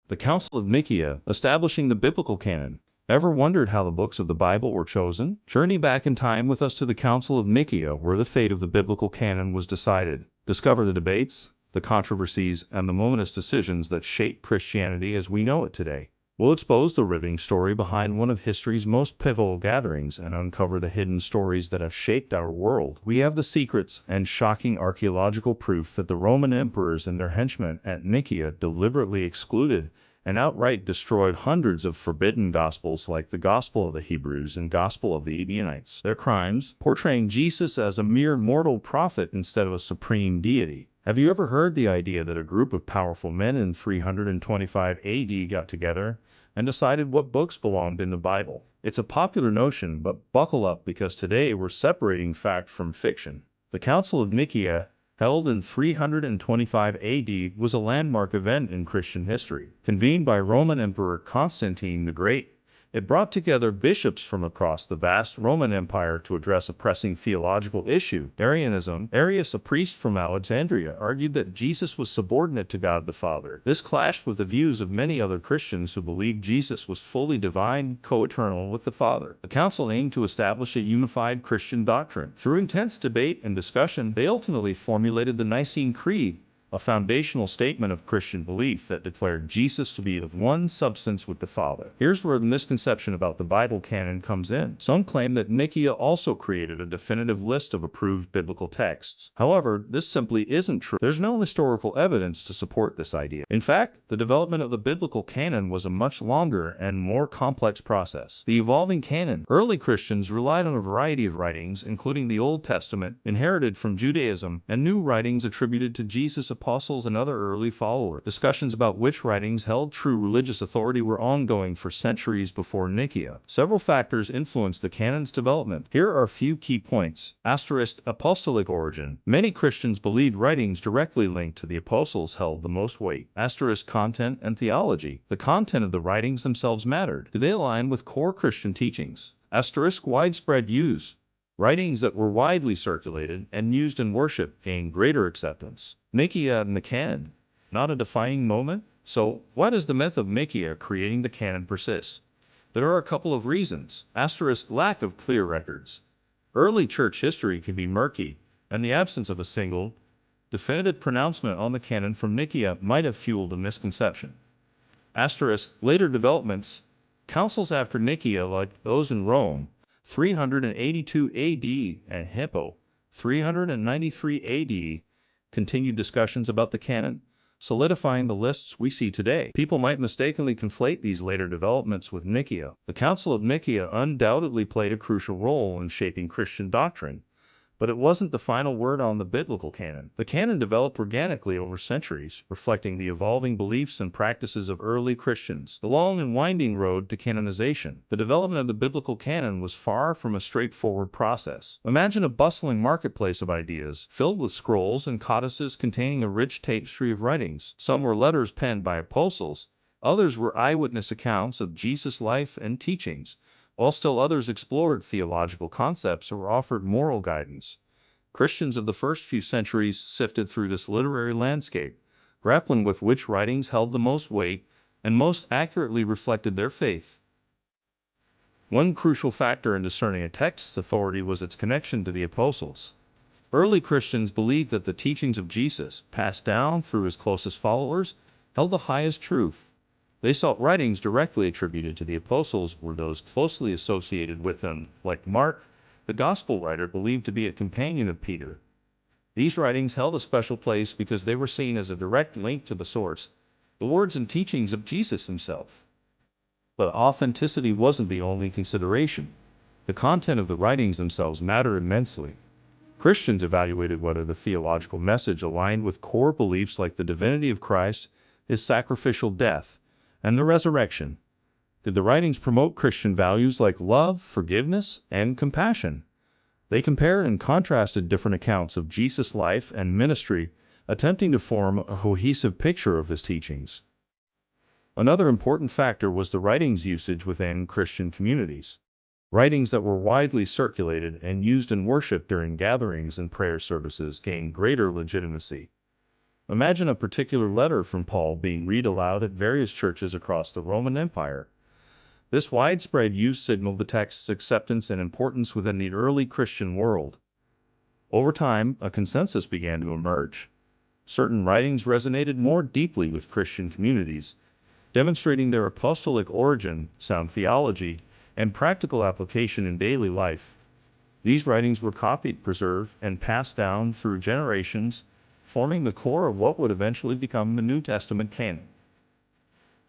The Council of Nicaea, establishing the biblical canon. Ever wondered how the books of the Bible were chosen? Journey back in time with us to the Council of Nicaea, where the fate of the biblical canon was decided. Discover the debates, the controversies, and the momentous decisions that shaped Christianity as we know it today. We'll expose the riveting story behind one of history's most pivotal gatherings and uncover the hidden stories that have shaped our world. We have the secrets and shocking archaeological proof that the Roman emperors and their henchmen at Nicaea deliberately excluded and outright destroyed hundreds of forbidden gospels like the Gospel of the Hebrews and Gospel of the Ebionites. Their crimes, portraying Jesus as a mere mortal prophet instead of a supreme deity. Have you ever heard the idea that a group of powerful men in 325 AD got together and decided what books belonged in the Bible? It's a popular notion, but buckle up because today we're separating fact from fiction. The Council of Nicaea, held in 325 AD, was a landmark event in Christian history. Convened by Roman Emperor Constantine the Great, it brought together bishops from across the vast Roman Empire to address a pressing theological issue: Arianism. Arius, a priest from Alexandria, argued that Jesus was subordinate to God the Father. This clashed with the views of many other Christians who believed Jesus was fully divine, co-eternal with the Father. The council aimed to establish a unified Christian doctrine. Through intense debate and discussion, they ultimately formulated the Nicene Creed, a foundational statement of Christian belief that declared Jesus to be of one substance with the Father. Here's where the misconception about the Bible canon comes in. Some claim that Nicaea also created a definitive list of approved biblical texts. However, this simply isn't true. There's no historical evidence to support this idea. In fact, the development of the biblical canon was a much longer and more complex process. The evolving canon. Early Christians relied on a variety of writings, including the Old Testament, inherited from Judaism, and new writings attributed to Jesus' apostles and other early followers. Discussions about which writings held true religious authority were ongoing for centuries before Nicaea. Several factors influenced the canon's development. Here are a few key points. Apostolic origin. Many Christians believed writings directly linked to the apostles held the most weight. Content and theology. The content of the writings themselves mattered. Did they align with core Christian teachings? Widespread use. Writings that were widely circulated and used in worship gained greater acceptance. Nicaea and the canon. Not a defining moment? So, why does the myth of Nicaea creating the canon persist? There are a couple of reasons. Lack of clear records. Early church history can be murky, and the absence of a single, definitive pronouncement on the canon from Nicaea might have fueled a misconception. Later developments. Councils after Nicaea, like those in Rome, 382 AD, and Hippo, 393 AD, continued discussions about the canon, solidifying the lists we see today. People might mistakenly conflate these later developments with Nicaea. The Council of Nicaea undoubtedly played a crucial role in shaping Christian doctrine, but it wasn't the final word on the biblical canon. The canon developed organically over centuries, reflecting the evolving beliefs and practices of early Christians. The long and winding road to canonization. The development of the biblical canon was far from a straightforward process. Imagine a bustling marketplace of ideas, filled with scrolls and codices containing a rich tapestry of writings. Some were letters penned by apostles, others were eyewitness accounts of Jesus' life and teachings, while still others explored theological concepts or offered moral guidance. Christians of the first few centuries sifted through this literary landscape, grappling with which writings held the most weight and most accurately reflected their faith. One crucial factor in discerning a text's authority was its connection to the apostles. Early Christians believed that the teachings of Jesus, passed down through his closest followers, held the highest truth. They saw writings directly attributed to the apostles were those closely associated with them, like Mark, the gospel writer believed to be a companion of Peter. These writings held a special place because they were seen as a direct link to the source, the words and teachings of Jesus himself. But authenticity wasn't the only consideration. The content of the writings themselves mattered immensely. Christians evaluated whether the theological message aligned with core beliefs like the divinity of Christ, his sacrificial death, and the resurrection. Did the writings promote Christian values like love, forgiveness, and compassion? They compared and contrasted different accounts of Jesus' life and ministry, attempting to form a cohesive picture of his teachings. Another important factor was the writings' usage within Christian communities. Writings that were widely circulated and used in worship during gatherings and prayer services gained greater legitimacy. Imagine a particular letter from Paul being read aloud at various churches across the Roman Empire. This widespread use signaled the text's acceptance and importance within the early Christian world. Over time, a consensus began to emerge. Certain writings resonated more deeply with Christian communities, demonstrating their apostolic origin, sound theology, and practical application in daily life. These writings were copied, preserved, and passed down through generations, forming the core of what would eventually become the New Testament canon.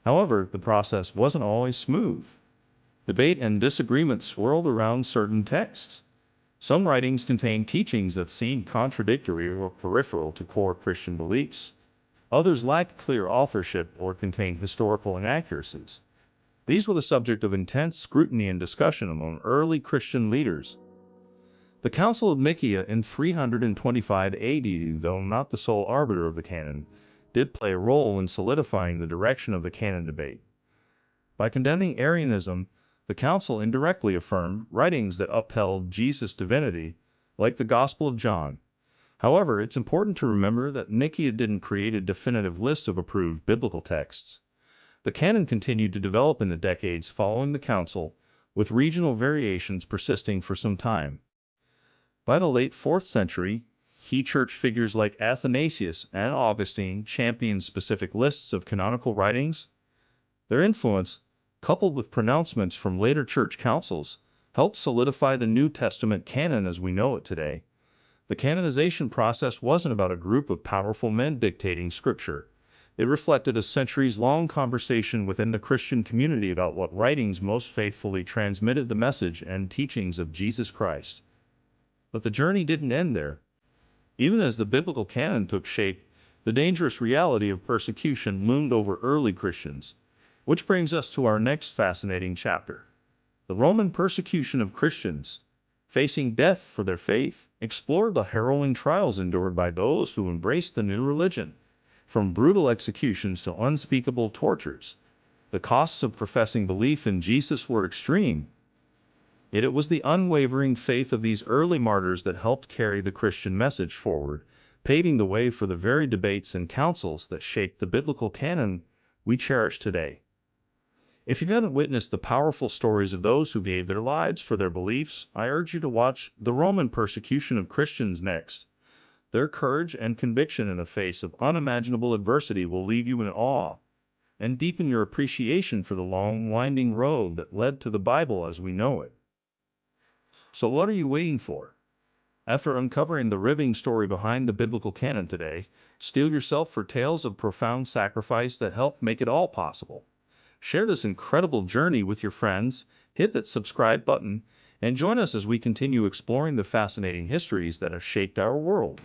However, the process wasn't always smooth. Debate and disagreement swirled around certain texts. Some writings contained teachings that seemed contradictory or peripheral to core Christian beliefs. Others lacked clear authorship or contained historical inaccuracies. These were the subject of intense scrutiny and discussion among early Christian leaders. The Council of Nicaea in 325 AD, though not the sole arbiter of the canon, did play a role in solidifying the direction of the canon debate. By condemning Arianism, the Council indirectly affirmed writings that upheld Jesus' divinity, like the Gospel of John. However, it's important to remember that Nicaea didn't create a definitive list of approved biblical texts. The canon continued to develop in the decades following the Council, with regional variations persisting for some time. By the late 4th century, key church figures like Athanasius and Augustine championed specific lists of canonical writings. Their influence, coupled with pronouncements from later church councils, helped solidify the New Testament canon as we know it today. The canonization process wasn't about a group of powerful men dictating scripture. It reflected a centuries-long conversation within the Christian community about what writings most faithfully transmitted the message and teachings of Jesus Christ. But the journey didn't end there. Even as the biblical canon took shape, the dangerous reality of persecution loomed over early Christians. Which brings us to our next fascinating chapter. The Roman persecution of Christians, facing death for their faith, explored the harrowing trials endured by those who embraced the new religion. From brutal executions to unspeakable tortures, the costs of professing belief in Jesus were extreme. Yet it was the unwavering faith of these early martyrs that helped carry the Christian message forward, paving the way for the very debates and councils that shaped the biblical canon we cherish today. If you haven't witnessed the powerful stories of those who gave their lives for their beliefs, I urge you to watch The Roman Persecution of Christians next. Their courage and conviction in the face of unimaginable adversity will leave you in awe and deepen your appreciation for the long, winding road that led to the Bible as we know it. So what are you waiting for? After uncovering the riveting story behind the biblical canon today, steel yourself for tales of profound sacrifice that helped make it all possible. Share this incredible journey with your friends, hit that subscribe button, and join us as we continue exploring the fascinating histories that have shaped our world.